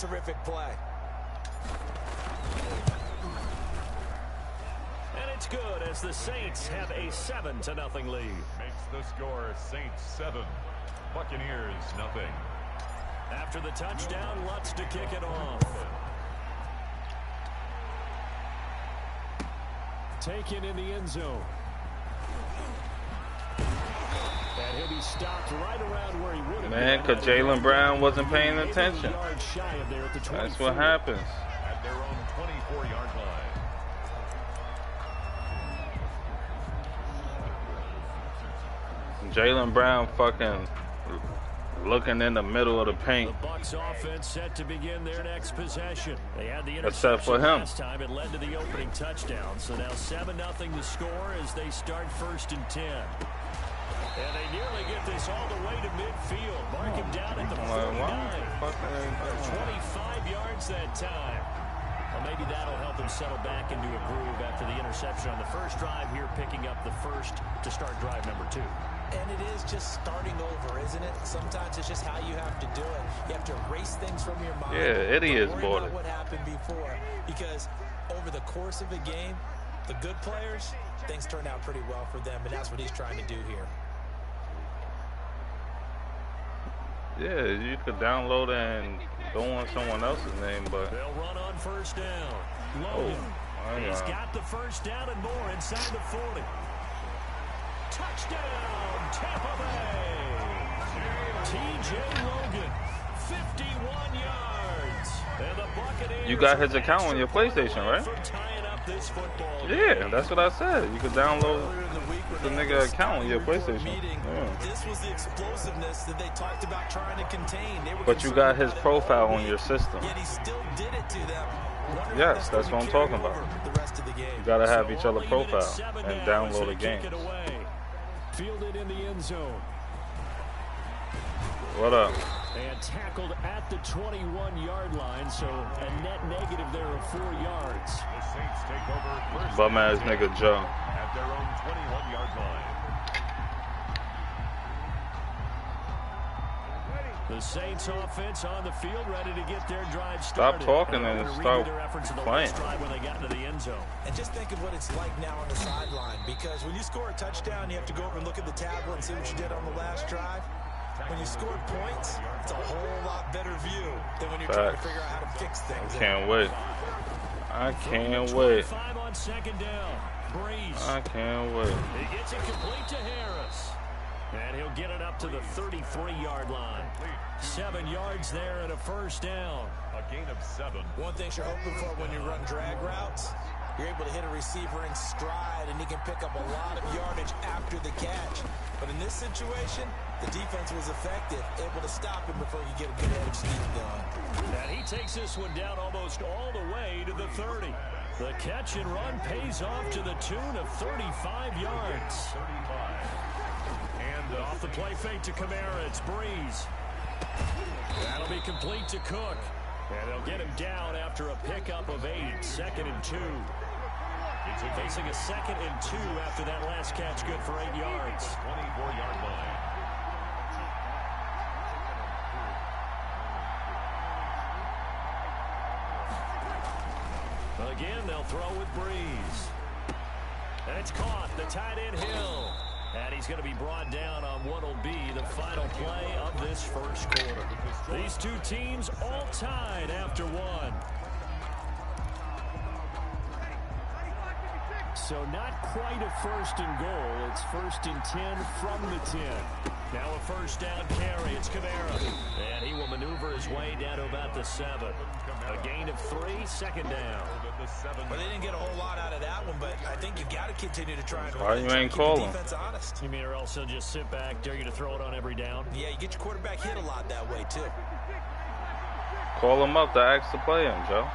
terrific play. And it's good as the Saints have a 7-0 lead. Makes the score Saints 7, Buccaneers nothing. After the touchdown, Lutz to kick it off. Taken in the end zone. And he'll be stopped right around where he would have been. Man, because Jaylen Brown wasn't paying attention. That's what happens. At their own 24-yard line. Jaylen Brown fucking looking in the middle of the paint. The Bucs offense set to begin their next possession. They had the Except for interception him. last time. It led to the opening touchdown. So now 7-0 the score as they start 1st and 10. And they nearly get this all the way to midfield. Mark him down at the 49. 25 yards that time. Well, maybe that'll help him settle back into a groove after the interception on the first drive here, picking up the first to start drive number 2. And it is just starting over, isn't it? Sometimes it's just how you have to do it. You have to erase things from your mind. Yeah, idiots bought it. What happened before? Because over the course of a game, the good players, things turn out pretty well for them, and that's what he's trying to do here. Yeah, you could download it and go on someone else's name, but they'll run on 1st down. Logan. He's got the 1st down and more inside the 40. Touchdown, Tampa Bay. T.J. Logan, 51 yards. And the Buccaneers. You got his account on your PlayStation, right? Yeah, that's what I said. You could download the nigga account on your PlayStation. Yeah. This was the explosiveness that they talked about trying to contain. But you got his profile on your system. Yet he still did it to them. Yes, that's what I'm talking about. You gotta have each other profile and download the game. Fielded in the end zone. What up? And tackled at the 21-yard line, so a net negative there of 4 yards. The Saints take over first. Bum ass nigga Joe. At their own 21-yard line. The Saints offense on the field, ready to get their drive started. Stop talking and start playing. When they got into the end zone. And just think of what it's like now on the sideline, because when you score a touchdown, you have to go over and look at the tablet and see what you did on the last drive. When you scored points, it's a whole lot better view than when you're trying to figure out how to fix things. I can't wait. I can't wait. On 2nd down. Breeze. I can't wait. He gets it complete to Harris. And he'll get it up to the 33-yard line. 7 yards there and a 1st down. A gain of 7. One thing you're hoping for when you run drag routes, you're able to hit a receiver in stride, and he can pick up a lot of yardage after the catch. But in this situation, the defense was effective, able to stop him before he get a good head of steam going. And he takes this one down almost all the way to the 30. The catch and run pays off to the tune of 35 yards. And off the play fake to Kamara, it's Breeze. That'll be complete to Cook. And they'll get him down after a pickup of 8. 2nd and 2. Facing a 2nd and 2 after that last catch, good for 8 yards. 24-yard line. Again, they'll throw with Breeze. And it's caught. The tight end Hill. And he's going to be brought down on what will be the final play of this 1st quarter. These two teams all tied after 1. So not quite a 1st and goal. It's 1st and 10 from the 10. Now a 1st down carry. It's Kamara. And he will maneuver his way down to about the 7. A gain of 3, 2nd down. Well, they didn't get a whole lot out of that one, but I think you got to continue to try and why you ain't calling? You mean or else he'll just sit back, dare you to throw it on every down? Yeah, you get your quarterback hit a lot that way, too. Call him up to ask to play him, Joe.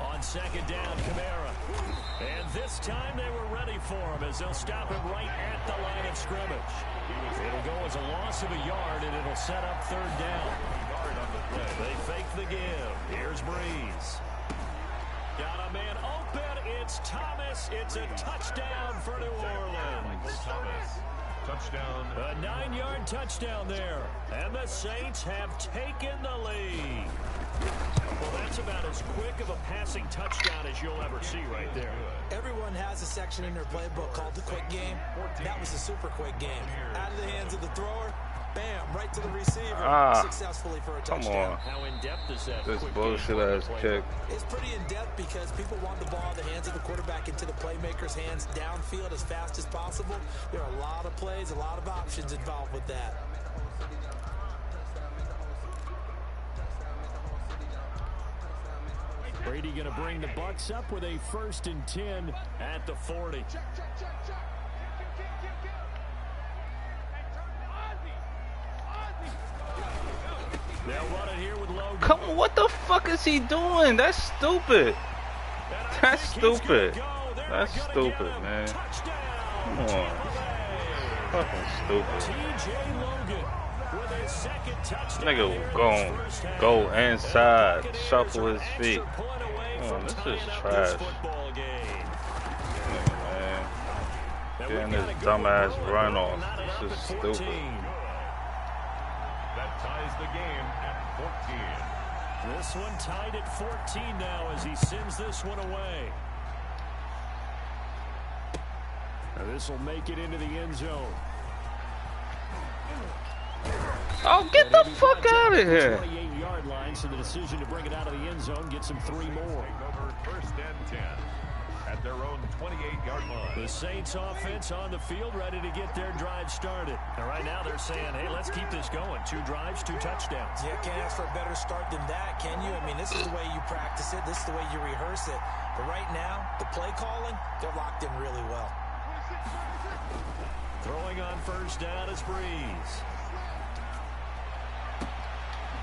On 2nd down, Kamara. And this time they were ready for him as they'll stop him right at the line of scrimmage. It'll go as a loss of a yard, and it'll set up 3rd down. They fake the give. Here's Breeze. Got a man open. It's Thomas. It's a touchdown for New Orleans. Touchdown. A 9-yard touchdown there. And the Saints have taken the lead. Well, that's about as quick of a passing touchdown as you'll ever see right there. Everyone has a section in their playbook called the quick game. That was a super quick game. Out of the hands of the thrower, bam, right to the receiver, successfully for a touchdown. How in-depth is that? This bullshit-ass kick. It's pretty in-depth because people want the ball in the hands of the quarterback into the playmaker's hands downfield as fast as possible. There are a lot of plays, a lot of options involved with that. Brady going to bring the Bucs up with a 1st and 10 at the 40. They'll run it here with Logan. Come on, what the fuck is he doing? That's stupid. That's stupid. That's stupid, man. Come on. Fucking stupid. Nigga go inside, shuffle his feet. Oh, this is trash. Man. Getting this dumbass run off. This is stupid. That ties the game at 14. This one tied at 14 now as he sends this one away. Now this will make it into the end zone. Oh, get the fuck out of here. 28-yard line, so the decision to bring it out of the end zone gets him 3 more. Over 1st and 10 at their own 28-yard line. The Saints offense on the field ready to get their drive started. And right now they're saying, hey, let's keep this going. 2 drives, 2 touchdowns. Yeah, can't ask for a better start than that, can you? I mean, this is the way you practice it. This is the way you rehearse it. But right now, the play calling, they're locked in really well. Throwing on 1st down is Breeze.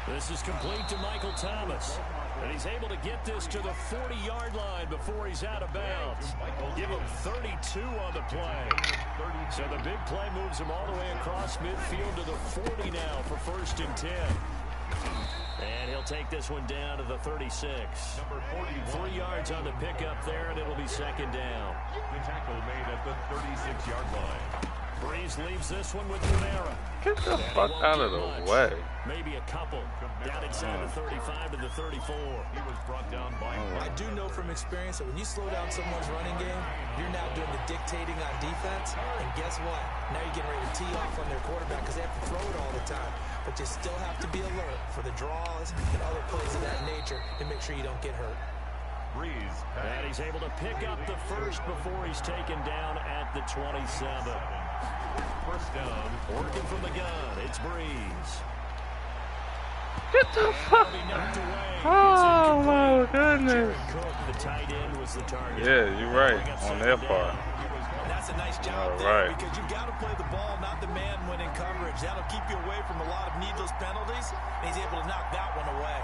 This is complete to Michael Thomas. And he's able to get this to the 40-yard line before he's out of bounds. Give him 32 on the play. So the big play moves him all the way across midfield to the 40 now for 1st and 10. And he'll take this one down to the 36. Number 41. 3 yards on the pickup there, and it'll be 2nd down. The tackle made at the 36-yard line. Breeze leaves this one with Rivera. Get the fuck out of the way. Maybe a couple. Down inside the 35 to the 34. He was brought down by. I do know from experience that when you slow down someone's running game, you're now doing the dictating on defense. And guess what? Now you're getting ready to tee off on their quarterback because they have to throw it all the time. But you still have to be alert for the draws and other plays of that nature and make sure you don't get hurt. Breeze. And he's able to pick up the 1st before he's taken down at the 27. 1st down. Working from the gun, it's Breeze. Get the fuck. Oh my goodness. The tight end was the target. Yeah, you're right on their part. That's a nice job there because you've got to play the ball, not the man when in coverage. That'll keep you away from a lot of needless penalties, and he's able to knock that one away.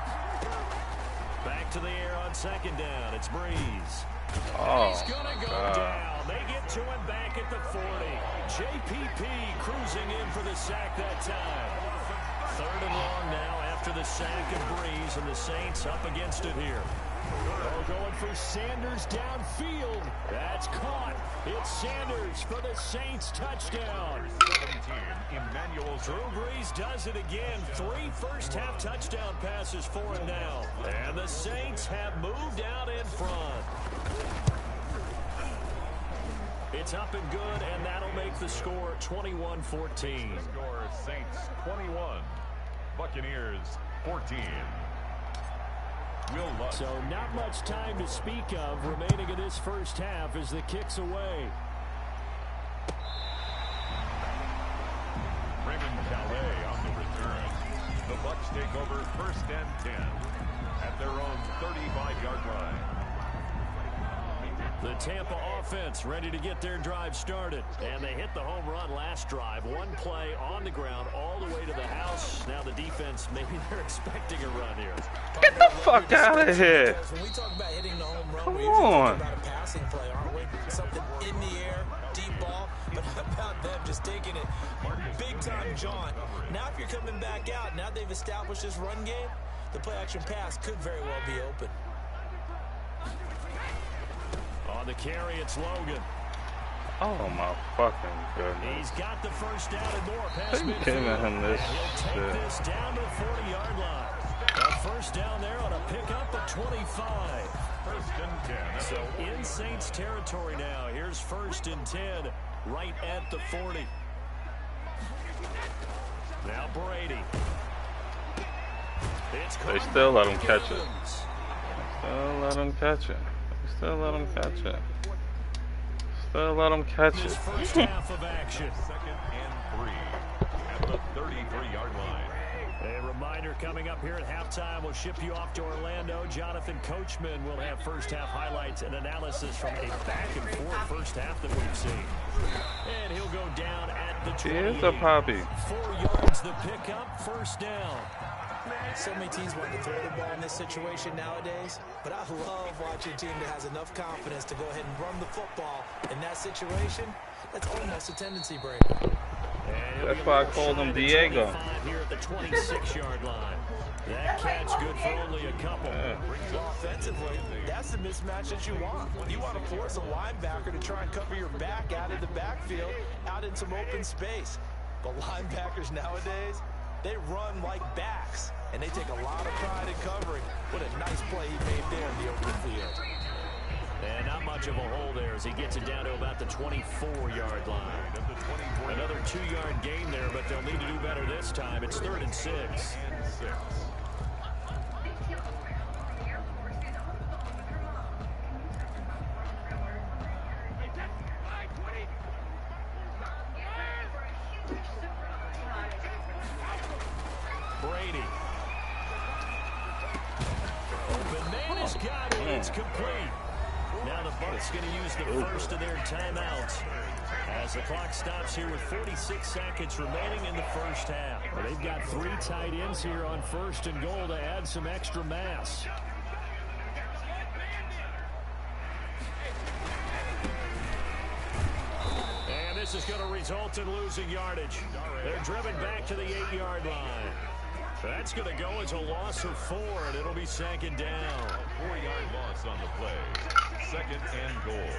Back to the air on 2nd down. It's Breeze. Oh, he's going to go down. They get to him back at the 40. JPP cruising in for the sack that time. 3rd and long now after the sack of Breeze, and the Saints up against it here. Oh, going for Sanders downfield. That's caught. It's Sanders for the Saints touchdown. 17, Emmanuel. Drew Brees does it again. 3 first-half touchdown passes for him now. And the Saints have moved out in front. It's up and good, and that'll make the score 21-14. Score Saints 21, Buccaneers 14. So not much time to speak of remaining in this 1st half as the kick's away. Raymond Calais on the return. The Bucs take over 1st and 10 at their own 35-yard line. The Tampa offense ready to get their drive started. And they hit the home run last drive. 1 play on the ground all the way to the house. Now the defense, maybe they're expecting a run here. Get the fuck out of here. When we talk about hitting the home run, Come we're usually on. talking about a passing play, aren't we? Something in the air, deep ball. But how about them just taking it big-time jaunt? Now if you're coming back out, now they've established this run game, the play-action pass could very well be open. On the carry, it's Logan. Oh my fucking goodness. He's got the first down and more past They're giving him this He'll take this down to the 40-yard line. A first down there on a pickup at 25. First and 10. So in Saints territory now. Here's first and 10 right at the 40. Now Brady. They still let him catch it. Still let him catch it. Still let him catch it. Still let him catch it. First half of action. Second and 3 at the 33-yard line. A reminder coming up here at halftime. We'll ship you off to Orlando. Jonathan Coachman will have first half highlights and analysis from a back and forth first half that we've seen. And he'll go down at the 20. Here's a poppy. 4 yards the pickup, first down. So many teams want to throw the ball in this situation nowadays, but I love watching a team that has enough confidence to go ahead and run the football in that situation. That's almost a tendency breaker. That's why I called him Diego. Here at the 26-yard line. That catch good for only a couple. Offensively, that's the mismatch that you want. You want to force a linebacker to try and cover your back out of the backfield, out in some open space. But linebackers nowadays, they run like backs, and they take a lot of pride in covering. What a nice play he made there in the open field. And not much of a hole there as he gets it down to about the 24-yard line. Another 2-yard gain there, but they'll need to do better this time. It's 3rd and 6. Brady. Bananas got it. It's complete. Now the Bucs going to use the first of their timeouts as the clock stops here with 46 seconds remaining in the first half. Well, they've got 3 tight ends here on first and goal to add some extra mass. And this is going to result in losing yardage. They're driven back to the 8-yard line. That's going to go as a loss of 4, and it'll be second down. A 4-yard loss on the play. Second and goal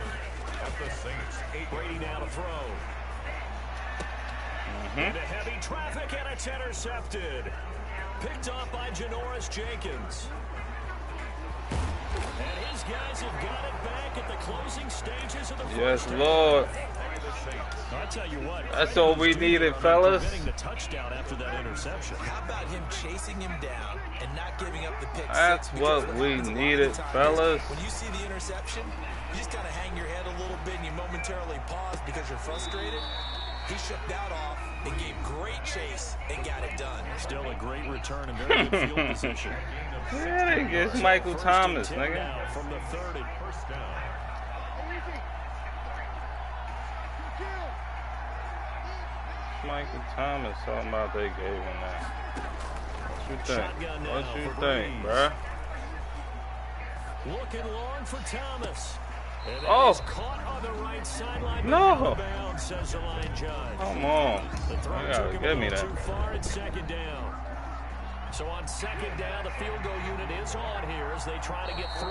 at the Saints 8. Brady now to throw. Into heavy traffic, and it's intercepted. Picked off by Janoris Jenkins. And his guys have got it back at the closing stages of the Yes, first Lord. I tell you what, That's all we needed, fellas. The touchdown after that interception. How about him chasing him down and not giving up the pick That's six? what we needed, fellas. When you see the interception, you just kind of hang your head a little bit and you momentarily pause because you're frustrated. He shook that off and gave great chase and got it done. Still a great return and very good field position. Yeah, it's Michael Thomas, nigga. From the 30. First down. Michael Thomas talking about they gave him that. What you think? What you think, bruh? Looking long for Thomas. And Oh! Caught on the right sideline. No! Bounds, says the line judge. Come on. The throw You took gotta him give a me little that. too far at second down. So on second down, the field goal unit is on here as they try to get 3.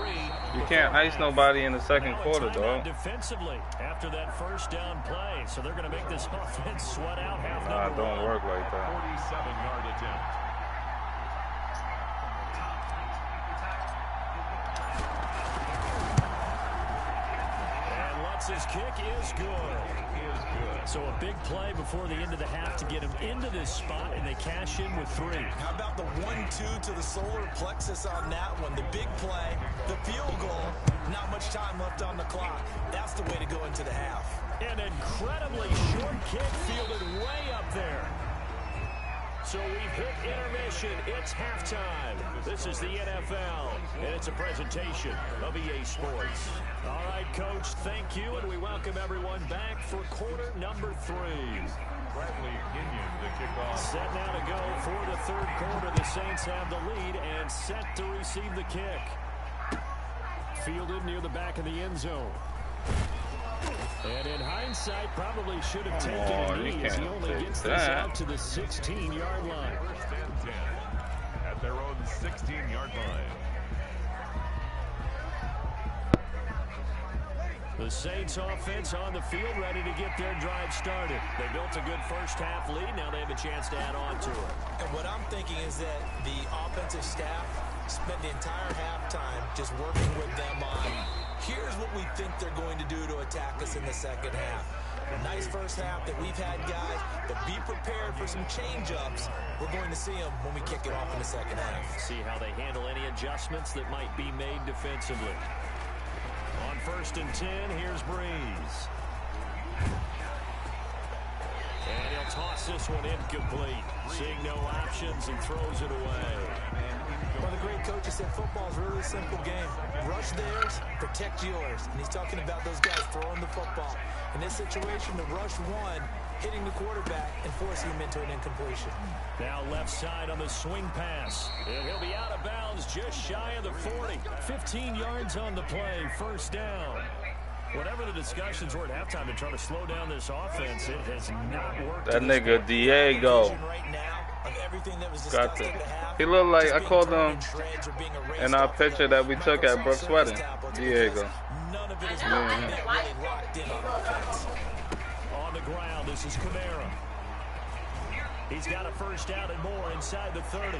You can't ice nobody in the second quarter, dog. Defensively after that first down play, so they're going to make this offense sweat out half. Nah, it don't work like that. 47-yard attempt. And Lutz's kick is good. So a big play before the end of the half to get him into this spot, and they cash in with 3. How about the 1-2 to the solar plexus on that one? The big play, the field goal, not much time left on the clock. That's the way to go into the half. An incredibly short kick fielded way up there. So we've hit intermission. It's halftime. This is the NFL, and it's a presentation of EA Sports. All right, Coach, thank you, and we welcome everyone back for quarter number 3. Bradley Ginion to kick off. Set now to go for the third quarter. The Saints have the lead and set to receive the kick. Fielded near the back of the end zone. And in hindsight, probably should have taken a knee as he only gets this out to the 16-yard line. First and 10 at their own 16-yard line. The Saints offense on the field, ready to get their drive started. They built a good first half lead. Now they have a chance to add on to it. And what I'm thinking is that the offensive staff spent the entire halftime just working with them on, here's what we think they're going to do to attack us in the second half. A nice first half that we've had, guys, but be prepared for some change-ups. We're going to see them when we kick it off in the second half. See how they handle any adjustments that might be made defensively. On 1st and 10, here's Breeze. And he'll toss this one incomplete. Seeing no options and throws it away. One of the great coaches said football is a really simple game. Rush theirs, protect yours. And he's talking about those guys throwing the football. In this situation, the rush one, hitting the quarterback and forcing him into an incompletion. Now left side on the swing pass. And he'll be out of bounds just shy of the 40. 15 yards on the play, first down. Whatever the discussions were at halftime to try to slow down this offense, it has not worked. That nigga Diego got the. He looked like, I called him in our picture that we took at Brooks' wedding. Diego. On the ground, this is Camara. He's got a first down and more inside the 30.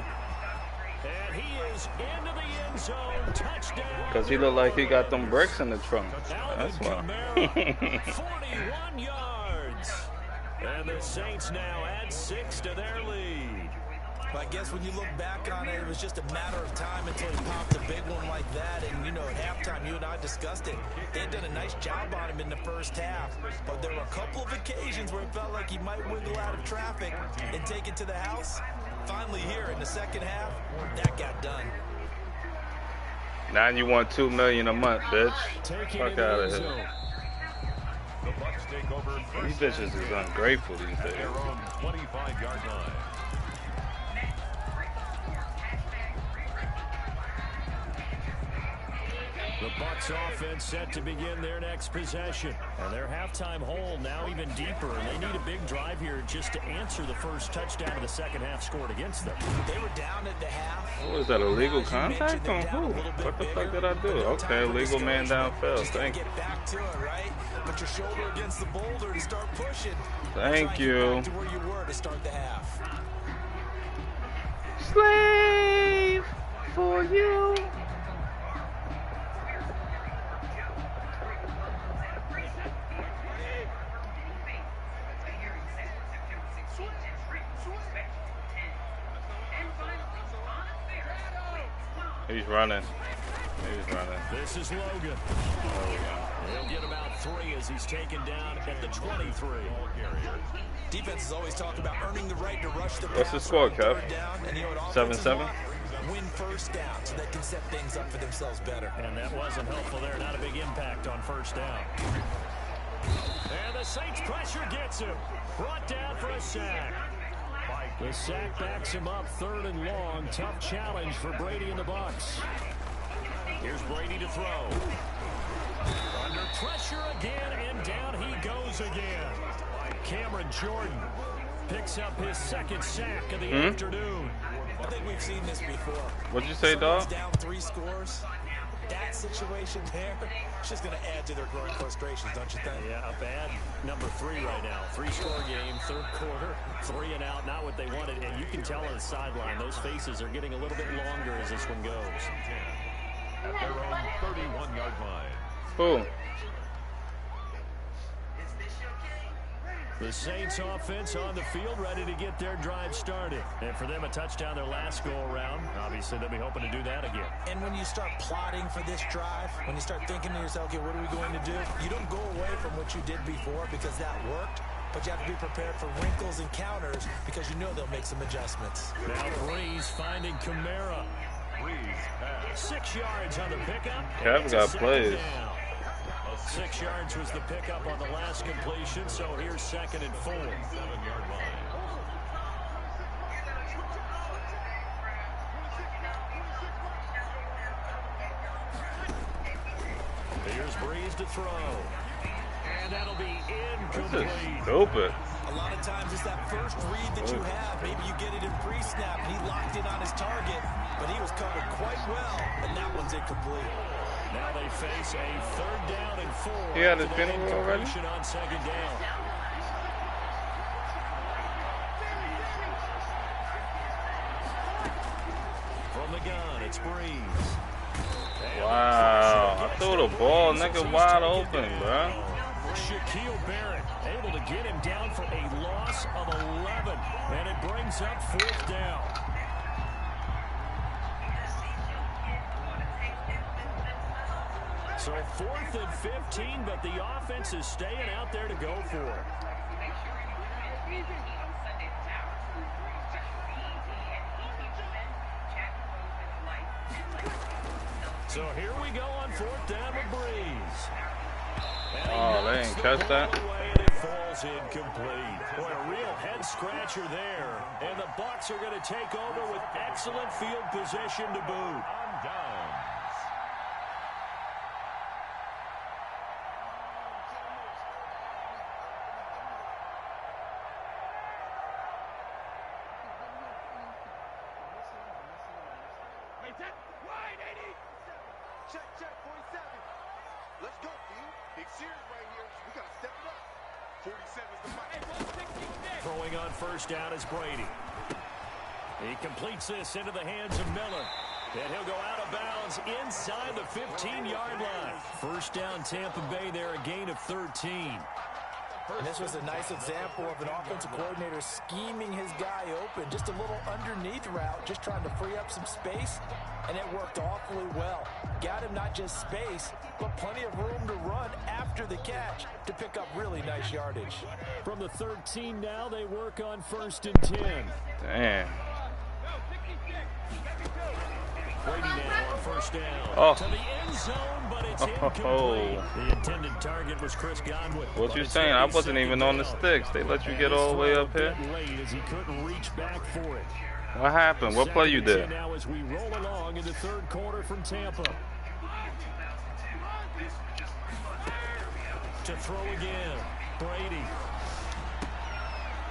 And he is into the end zone. Touchdown. Because he looked like he got them bricks in the trunk. That's why. 41 yards. And the Saints now add 6 to their lead. Well, I guess when you look back on it, it was just a matter of time until he popped a big one like that. And, you know, at halftime, you and I discussed it. They had done a nice job on him in the first half. But there were a couple of occasions where it felt like he might wiggle out of traffic and take it to the house. Finally here in the second half, that got done. Now you want $2 million a month, bitch. Fuck out of here. These bitches is ungrateful these days. 25-yard line. The Bucs offense set to begin their next possession. And their halftime hole now even deeper. And they need a big drive here just to answer the first touchdown of the second half scored against them. They were down at the half. What was that, illegal contact on who? What the fuck did I do? Okay, illegal man downfield. Thank you. Get back to it, right? Put your shoulder against the boulder and start pushing. Thank you. Back to where you were to start the half. Slave for you. He's running. He's running. This is Logan. He'll get about 3 as he's taken down at the 23. Defense is always talking about earning the right to rush the pass. What's the score, Kev? 7-7? Win first down so they can set things up for themselves better. And that wasn't helpful there. Not a big impact on first down. And the Saints pressure gets him. Brought down for a sack. The sack backs him up 3rd and long. Tough challenge for Brady and the Bucs. Here's Brady to throw. Under pressure again, and down he goes again. Cameron Jordan picks up his 2nd sack of the afternoon. I think we've seen this before. What'd you say, dog? Down 3 scores. That situation there, it's just going to add to their growing frustrations, don't you think? Yeah, a bad number 3 right now. 3-score game, 3rd quarter, 3 and out, not what they wanted. And you can tell on the sideline, those faces are getting a little bit longer as this one goes. At their own 31-yard line. Who? The Saints offense on the field ready to get their drive started. And for them, a touchdown their last go-around. Obviously, they'll be hoping to do that again. And when you start plotting for this drive, when you start thinking to yourself, okay, what are we going to do? You don't go away from what you did before because that worked. But you have to be prepared for wrinkles and counters because you know they'll make some adjustments. Now Breeze finding Camara. Breeze pass. 6 yards on the pickup. Kev got plays. 6 yards was the pickup on the last completion, so here's 2nd and 4. 7-yard line. Here's Breeze to throw. And that'll be incomplete. This is stupid. A lot of times it's that first read that you have. Maybe you get it in pre-snap, and he locked in on his target, but he was covered quite well, and that one's incomplete. Now they face a 3rd down and 4. He had his penalty already? On 2nd down. From the gun, it's Breeze. Wow, I threw the ball, nigga, wide open, bro. Shaquille Barrett able to get him down for a loss of 11, and it brings up 4th down. So 4th and 15, but the offense is staying out there to go for it. So here we go on 4th down with Breeze. Oh, they didn't catch that. And it falls incomplete. Boy, a real head scratcher there. And the Bucs are going to take over with excellent field position to boot. Check, 47. Let's go, D. Big series right here. We got to step it up. 47's the fight. Throwing on 1st down is Brady. He completes this into the hands of Miller. And he'll go out of bounds inside the 15-yard line. 1st down, Tampa Bay there, a gain of 13. And this was a nice example of an offensive coordinator scheming his guy open. Just a little underneath route, just trying to free up some space, and it worked awfully well. Got him not just space, but plenty of room to run after the catch to pick up really nice yardage. From the 13 now, they work on 1st and 10. Damn. Brady now on 1st down. Oh. To the end zone, but it's incomplete. The intended target was Chris Godwin. What you saying? I wasn't even on the sticks. They let you get all the way up here? Late as he couldn't reach back for it. What happened? What play you did? Now as we roll along in the 3rd quarter from Tampa. To throw again. Brady.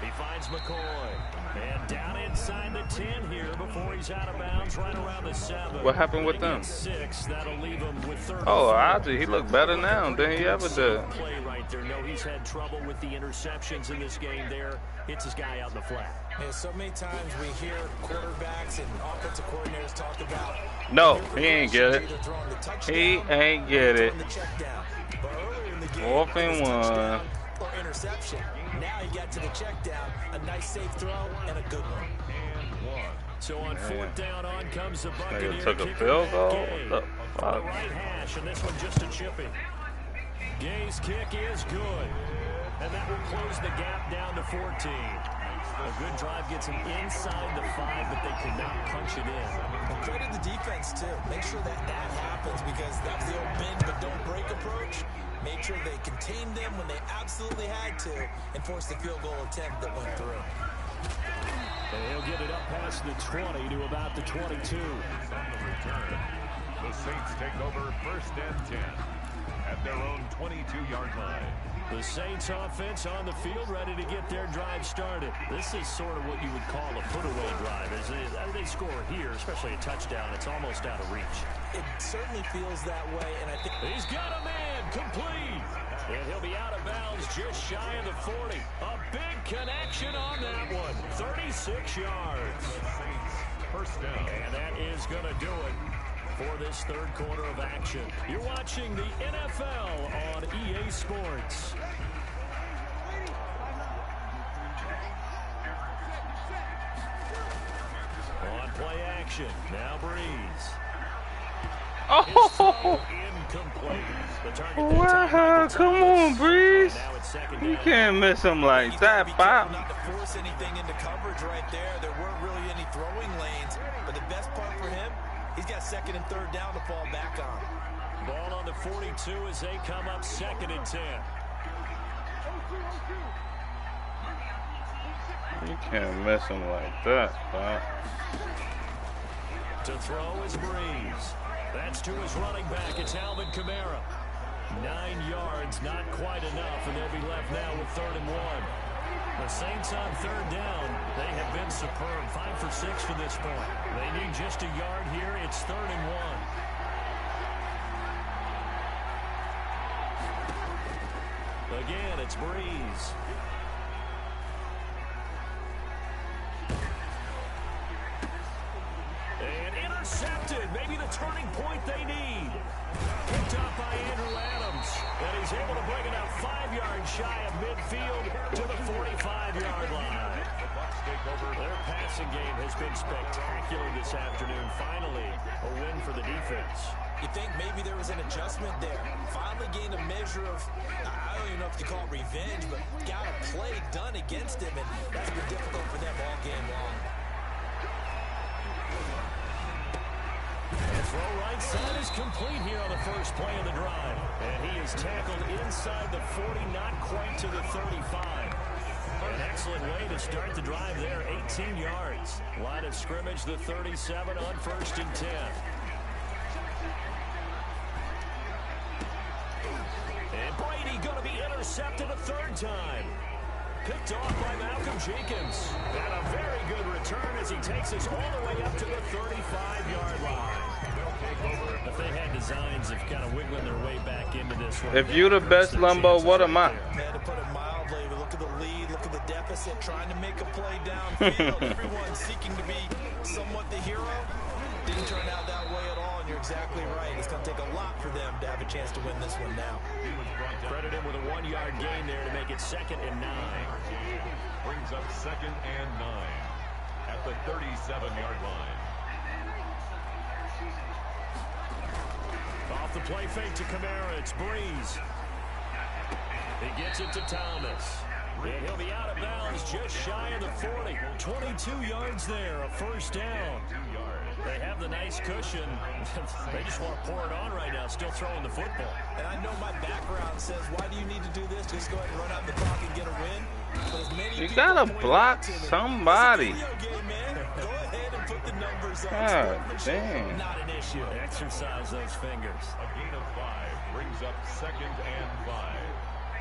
He finds McCoy. And down inside the 10 here before he's out of bounds right around the 7. What happened with them? 6, that'll leave him with 30. Oh, Ozzy, he looked better now than he ever did. Play right there. No, he's had trouble with the interceptions in this game there. Hits his guy out in the flat. Yeah, so many times we hear quarterbacks and offensive coordinators talk about. No, he ain't get it. He ain't get it. 4th and 1. Or interception. Now he got to the check down. A nice safe throw and a good one. So on 4th down, on comes the Buccaneer. Nigga took a field goal? What the fuck? The right hash, and this one just a chippy. Gay's kick is good. And that will close the gap down to 14. A good drive gets him inside the 5, but they could not punch it in. Well, credit the defense, too. Make sure that happens because that's the old bend but don't break approach. Made sure they contained them when they absolutely had to and forced the field goal attempt that went through. And he'll get it up past the 20 to about the 22. The Saints take over 1st and 10 at their own 22-yard line. The Saints offense on the field ready to get their drive started. This is sort of what you would call a put-away drive. As they score here, especially a touchdown, it's almost out of reach. It certainly feels that way, and I think he's got a man complete. And he'll be out of bounds just shy of the 40. A big connection on that one. 36 yards. 1st down. And that is going to do it for this 3rd quarter of action. You're watching the NFL on EA Sports. On play action, now Breeze. Oh! Incomplete. Wow, come on, Breeze. You can't miss him like that, Bob. not to force anything into coverage right there. There weren't really any throwing lanes, but the best part for him, he's got 2nd and 3rd down to fall back on. Ball on the 42 as they come up 2nd and 10. You can't miss him like that, Bob. To throw is Breeze. That's to his running back. It's Alvin Kamara. 9 yards, not quite enough, and they'll be left now with 3rd and 1. The Saints on 3rd down. They have been superb. 5 for 6 to this point. They need just a yard here. It's 3rd and 1. It's Breeze. And intercepted. Maybe the turning point they need. Picked up by Andrew Adams. And he's able to bring it up 5 yards shy of midfield to the 45-yard line. Their passing game has been spectacular this afternoon. Finally, a win for the defense. You think maybe there was an adjustment there. Finally gained a measure of, I don't even know if you call it revenge, but got a play done against him, and that's been difficult for them all game long. The throw right side is complete here on the first play of the drive. And he is tackled inside the 40, not quite to the 35. An excellent way to start the drive there, 18 yards. Line of scrimmage, the 37 on 1st and 10. And Brady going to be intercepted a 3rd time. Picked off by Malcolm Jenkins. And a very good return as he takes us all the way up to the 35-yard line. If they had designs of kind of wiggling their way back into this one. If you're the best, Lumbo, what am I? To put it mildly, look at the lead, look at the deficit, trying to make a play downfield. Everyone seeking to be somewhat the hero. Didn't turn out that way at all, and you're exactly right. It's going to take a lot for them to have a chance to win this one now. Credit him with a 1-yard gain there to make it 2nd and 9. Brings up 2nd and 9 at the 37-yard line. Off the play fake to Kamara, it's Breeze. He gets it to Thomas. And he'll be out of bounds just shy of the 40. 22 yards there, a 1st down. They have the nice cushion. They just want to pour it on right now, still throwing the football. And I know my background says, why do you need to do this? Just go ahead and run out the clock and get a win. But as many You gotta block somebody. Go ahead and put the numbers on. God damn. Not an issue. Exercise those fingers. A gain of 5 brings up 2nd and 5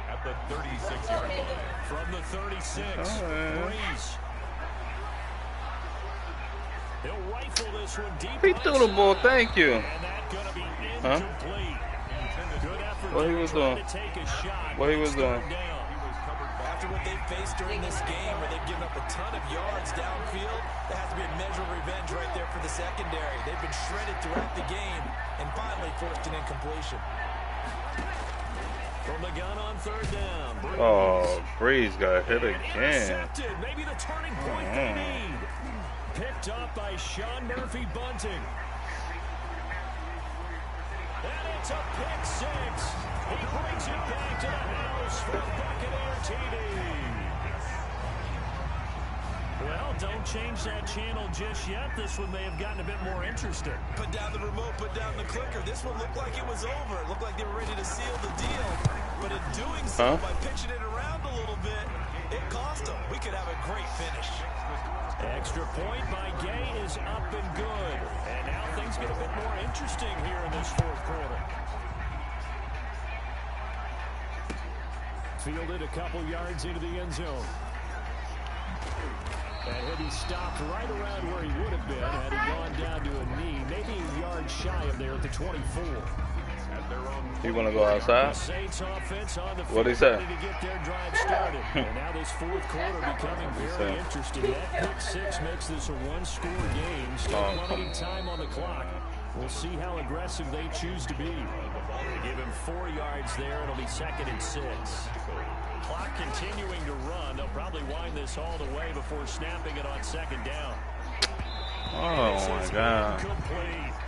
at the 36-yard line. From the 36, Breeze. He'll rifle this one deep. He threw the ball, thank you. And that's going to be incomplete. Good effort. What he was doing? To take a shot. What he was doing? After what they've faced during this game, where they've given up a ton of yards downfield, there has to be a measure of revenge right there for the secondary. They've been shredded throughout the game and finally forced an incompletion. From the gun on 3rd down. Breeze. Oh, Breeze got hit again. Maybe the turning point they need. Picked up by Sean Murphy Bunting. And it's a pick 6. He brings it back to the house for Buccaneer TV. Well, don't change that channel just yet. This one may have gotten a bit more interesting. Put down the remote, put down the clicker. This one looked like it was over. It looked like they were ready to seal the deal. But in doing so, by pitching it around a little bit, it cost them. We could have a great finish. Extra point by Gay is up and good. And now things get a bit more interesting here in this 4th quarter. Fielded a couple yards into the end zone. And he'll be stopped right around where he would have been had he gone down to a knee. Maybe a yard shy of there at the 24. You want to go outside? What did he say? To get their drive started. And now this 4th quarter becoming very interesting. That pick 6 makes this a 1-score game. Still plenty of time on the clock. We'll see how aggressive they choose to be. They give him 4 yards there. It'll be 2nd and 6. Clock continuing to run. They'll probably wind this all the way before snapping it on 2nd down. Oh my God.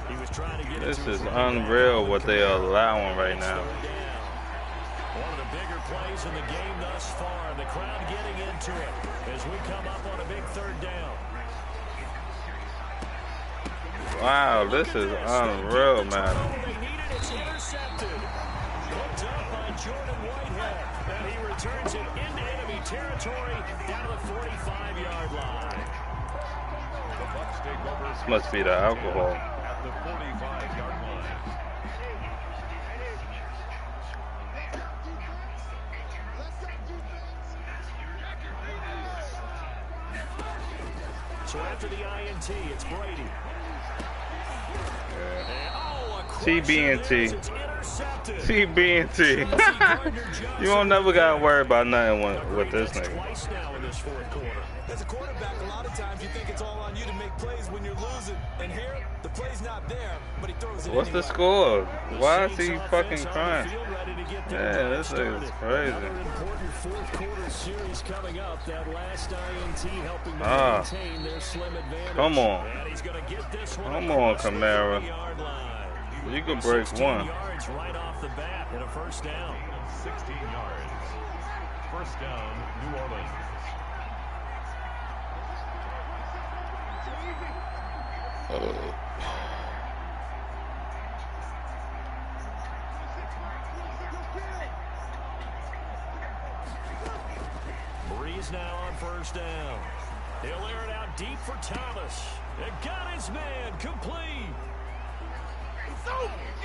He was trying to get This is unreal what they are allowing right now. One of the bigger plays in the game thus far. The crowd getting into it as we come up on a big 3rd down. Wow, this is unreal, man. They need it. It's intercepted. Picked up by Jordan Whitehead. And he returns it into enemy territory down to the 45-yard line. The Bucs take over. This must be the alcohol. At the 45-yard line. So after the INT, it's Brady. TB&T. It's TB&T. You don't never gotta worry about nothing with this nigga. Twice now in this fourth quarter. As a quarterback, a lot of times you think it's all on you to make plays when you're losing. And here, the play's not there, but he throws it What's the anyway. score? Why is he fucking crying? Yeah, this nigga's crazy. Another important fourth quarter series coming up. That last INT helping to maintain their slim advantage. Come on. And he's gonna get this one Come on, Camara. You can break 16 one. yards right off the bat and a first down. 16 yards. First down, New Orleans. Breeze now on first down. He'll air it out deep for Thomas. It got his man complete.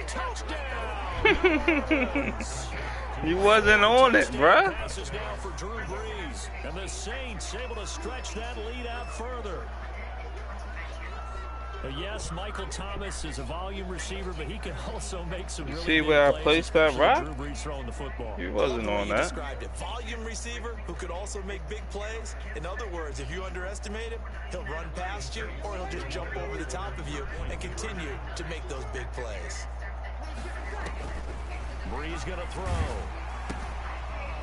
Touchdown. You wasn't on it, bruh. Passes now for Drew Brees. And the Saints able to stretch that lead out further. But yes, Michael Thomas is a volume receiver, but he can also make some really See big where I plays, placed that rock? Drew Brees throwing the football. You wasn't on that. Described it. Volume receiver who could also make big plays. In other words, if you underestimate him, he'll run past you or he'll just jump over the top of you and continue to make those big plays. Brees gonna throw.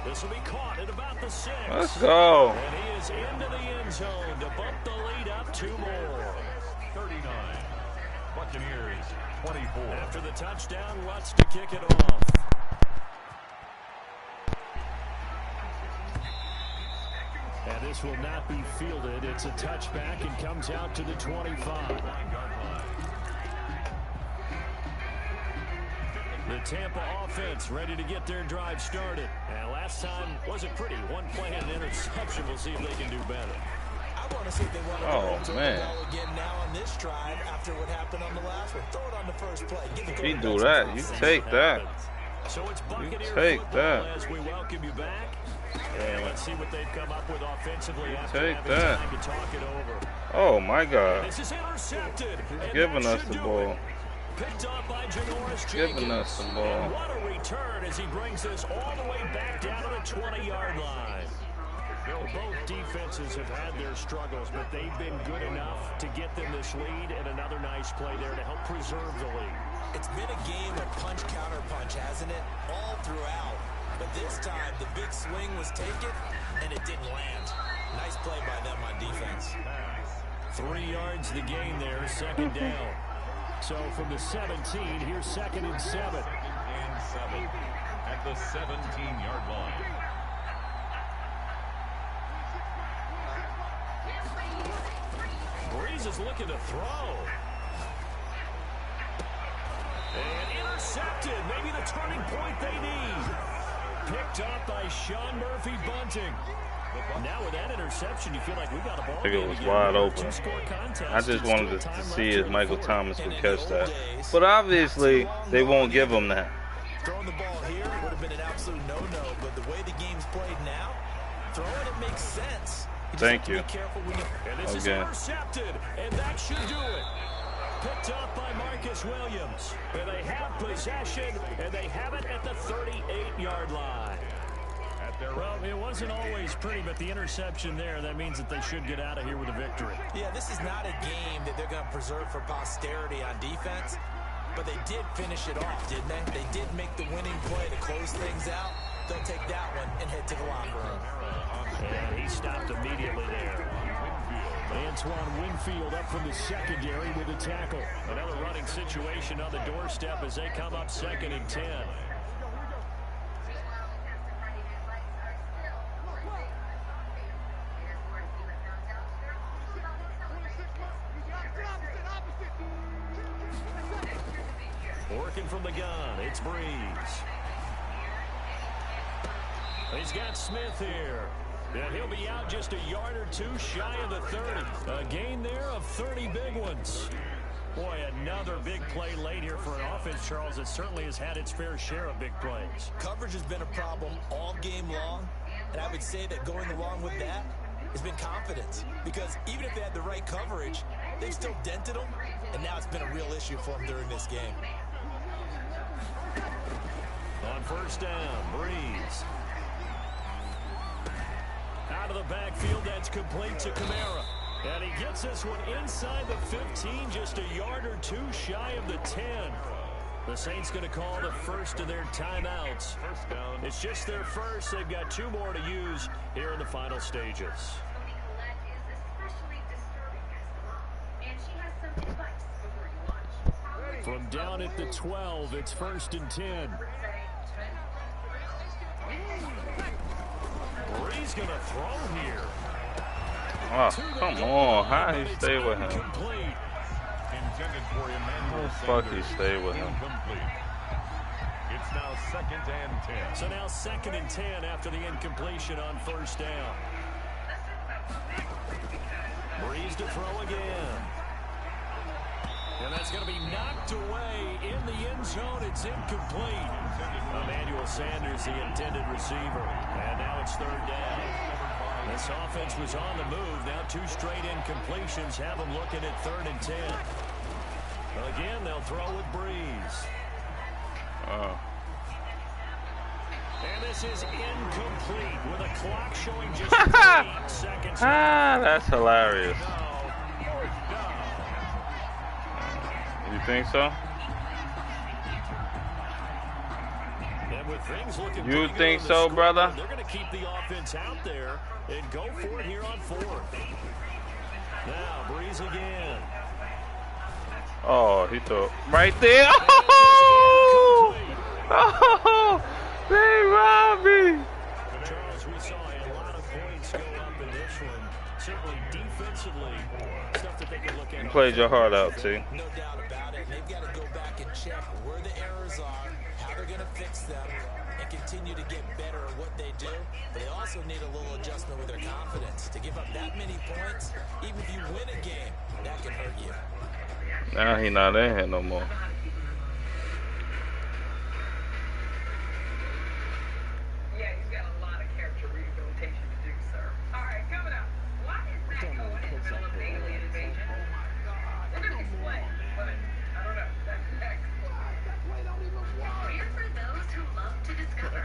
This will be caught at about the 6. Let's go. And he is into the end zone to bump the lead up 2 more. 39. Buccaneers, 24. After the touchdown, Lutz to kick it off. And this will not be fielded. It's a touchback and comes out to the 25. The Tampa offense ready to get their drive started. And last time wasn't pretty. One play and an interception. We'll see if they can do better. I want to see if they want to Oh, man. the ball again now on this drive after what happened on the last one. Throw it on the first play. Give If you do that, you take that. So it's Buccaneers take football that. as we welcome you back. And let's see what they've come up with offensively after Take having that. time to talk it over. Oh my God. This is intercepted. And Giving that us should the do ball. it. Picked up by Janoris Giving us the ball. And what a return as he brings this all the way back down to the 20-yard line. Both defenses have had their struggles, but they've been good enough to get them this lead, and another nice play there to help preserve the lead. It's been a game of punch-counter-punch, hasn't it? All throughout. But this time, the big swing was taken, and it didn't land. Nice play by them on defense. 3 yards the gain there, second down. So from the 17, here's 2nd and 7. And 7 at the 17-yard line. Brees is looking to throw. And intercepted. Maybe the turning point they need. Picked up by Sean Murphy-Bunting. Now with that interception, you feel like we got a ball. I think it was wide open. I just wanted to see if Michael Thomas would catch that. But obviously, they won't give him that. Throwing the ball here would have been an absolute no-no, but the way the game's played now, throwing it makes sense. Thank you. And this is intercepted, and that should do it. Picked up by Marcus Williams. And they have possession, and they have it at the 38-yard line. Well, it wasn't always pretty, but the interception there, that means that they should get out of here with a victory. Yeah, this is not a game that they're going to preserve for posterity on defense, but they did finish it off, didn't they? They did make the winning play to close things out. They'll take that one and head to the locker room. And he stopped immediately there. Antoine Winfield up from the secondary with a tackle. Another running situation on the doorstep as they come up 2nd and 10. Working from the gun, it's Brees. He's got Smith here. And he'll be out just a yard or two shy of the 30. A gain there of 30 big ones. Boy, another big play late here for an offense, Charles, that certainly has had its fair share of big plays. Coverage has been a problem all game long, and I would say that going along with that has been confidence. Because even if they had the right coverage, they've still dented them, and now it's been a real issue for them during this game. first down. Breeze. Out of the backfield, that's complete to Kamara. And he gets this one inside the 15, just a yard or two shy of the 10. The Saints going to call the first of their timeouts. First down. It's just their first. They've got 2 more to use here in the final stages. From down at the 12, it's 1st and 10. Breeze going to throw here. Oh, come on. How he stay with him? How the fuck he stay with him? It's now 2nd and 10. So now 2nd and 10 after the incompletion on first down. Breeze to throw again. And that's going to be knocked away in the end zone. It's incomplete. Emmanuel Sanders, the intended receiver. And now it's 3rd down. This offense was on the move. Now 2 straight incompletions have them looking at 3rd and 10. Again, they'll throw with Breeze. And this is incomplete with a clock showing just 3 seconds. That's hilarious. You think so? And with things looking you think so, brother? They're going to keep the offense out there and go for it here on 4th. Now, Breeze again. Oh, he threw it right there. Oh, they robbed me. Charles, we saw a lot of points go up in this one. Certainly defensively, stuff that they can look at. You played your heart out, T. No doubt about it. They've got to go back and check where the errors are, how they're going to fix them, and continue to get better at what they do. But they also need a little adjustment with their confidence. To give up that many points, even if you win a game, that can hurt you. Now he not in here no more. Yeah, he's got a lot of character rehabilitation to do, sir. All right, coming up. Why is Matt Cohen in the middle of an alien invasion? Oh my God. We're gonna explain, but I don't know. That's next. Here for those who love to discover.